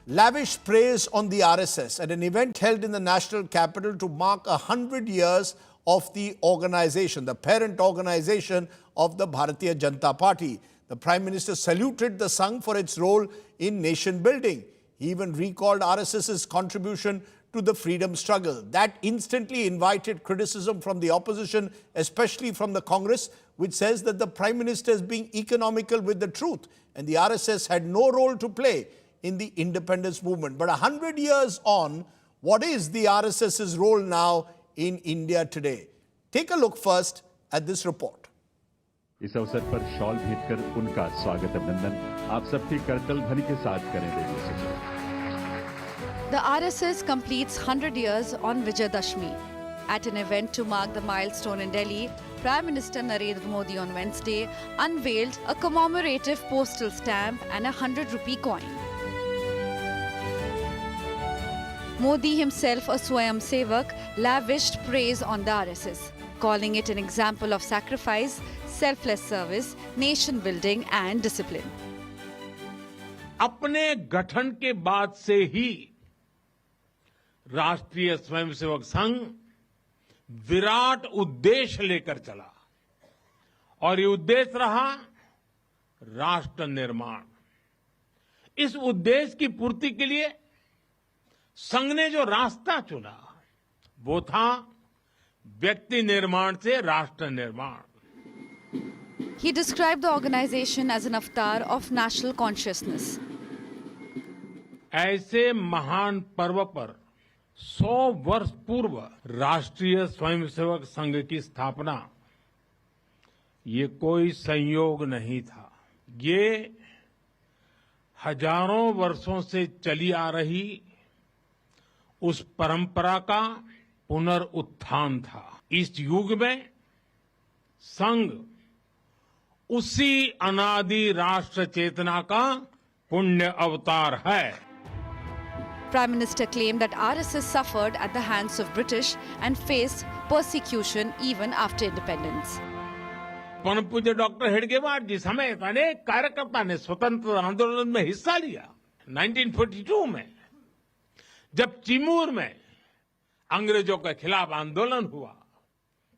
lavish praise on the RSS at an event held in the national capital to mark 100 years of the organization, the parent organization of the Bharatiya Janata Party. The Prime Minister saluted the Sangh for its role in nation building. He even recalled RSS's contribution to the freedom struggle. That instantly invited criticism from the opposition, especially from the Congress, which says that the Prime Minister is being economical with the truth and the RSS had no role to play in the independence movement. But 100 years on, what is the RSS's role now in India today? Take a look first at this report. इस अवसर पर shawl भेंटकर उनका स्वागत अभिनंदन आप सबकी करतल ध्वनि के साथ करें रेडियो से। The RSS completes 100 years on Vijayadashmi. At an event to mark the milestone in Delhi, Prime Minister Narendra Modi on Wednesday unveiled a commemorative postal stamp and a 100-rupee coin. Modi himself, a Swayam Sevak, lavished praise on the RSS, calling it an example of sacrifice, selfless service, nation building and discipline. अपने गठन के बाद से ही राष्ट्रीय स्वयंसेवक संघ विराट उद्देश्य लेकर चला और ये उद्देश्य रहा राष्ट्र निर्माण। इस उद्देश्य की पूर्ति के लिए संघ ने जो रास्ता चुना वो था व्यक्ति निर्माण से राष्ट्र निर्माण। He described the organization as an avatar of national consciousness. ऐसे महान पर्व पर 100 वर्ष पूर्व राष्ट्रीय स्वयंसेवक संघ की स्थापना ये कोई संयोग नहीं था। ये हजारों वर्षों से चली आ रही उस परंपरा का पुनरुत्थान था। इस युग में संघ उसी अनादि राष्ट्र चेतना का पुण्य अवतार है। Prime Minister claimed that RSS suffered at the hands of British and faced persecution even after independence. परम पूज्य डॉक्टर हेडगेवार जी समेत अनेक कार्यकर्ता ने स्वतंत्रता आंदोलन में हिस्सा लिया। 1942 में जब चिमूर में अंग्रेजों के खिलाफ आंदोलन हुआ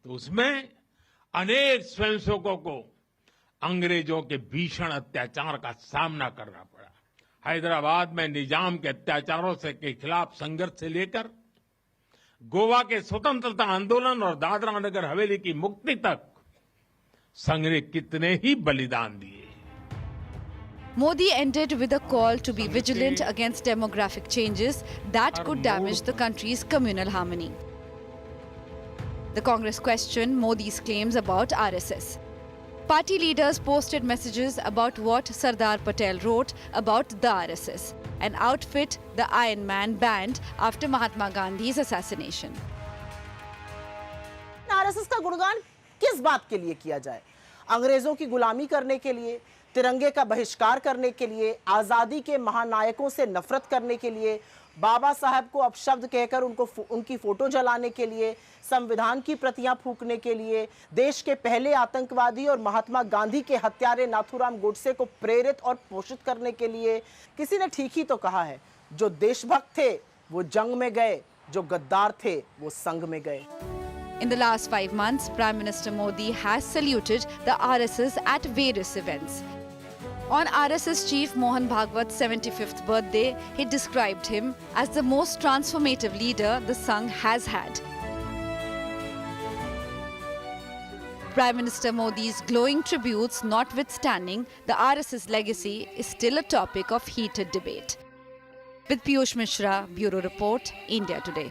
तो उसमें अनेक स्वयंसेवकों को अंग्रेजों के भीषण अत्याचार का सामना करना पड़ा। हैदराबाद में निजाम के अत्याचारों के खिलाफ संघर्ष से लेकर गोवा के स्वतंत्रता आंदोलन और दादरा नगर हवेली की मुक्ति तक संघ ने कितने ही बलिदान दिए। Modi ended with a call to be vigilant against demographic changes that could damage the country's communal harmony. The Congress questioned Modi's claims about RSS. Party leaders posted messages about what Sardar Patel wrote about the RSS, an outfit the Iron Man banned after Mahatma Gandhi's assassination. RSS का गुणगान किस बात के लिए किया जाए? अंग्रेजों की गुलामी करने के लिए, तिरंगे का बहिष्कार करने के लिए, आजादी के महानायकों से नफरत करने के लिए, बाबा साहब को अपशब्द कहकर उनकी फोटो जलाने के लिए, संविधान की प्रतियां फूंकने के लिए, देश के पहले आतंकवादी और महात्मा गांधी के हत्यारे नाथूराम गोडसे को प्रेरित और पोषित करने के लिए। किसी ने ठीक ही तो कहा है, जो देशभक्त थे वो जंग में गए, जो गद्दार थे वो संघ में गए। In the last 5 months, Prime Minister Modi has saluted the RSS at various events. On RSS chief Mohan Bhagwat's 75th birthday, he described him as the most transformative leader the Sangh has had. Prime Minister Modi's glowing tributes notwithstanding, the RSS legacy is still a topic of heated debate. With Piyush Mishra, Bureau Report, India Today.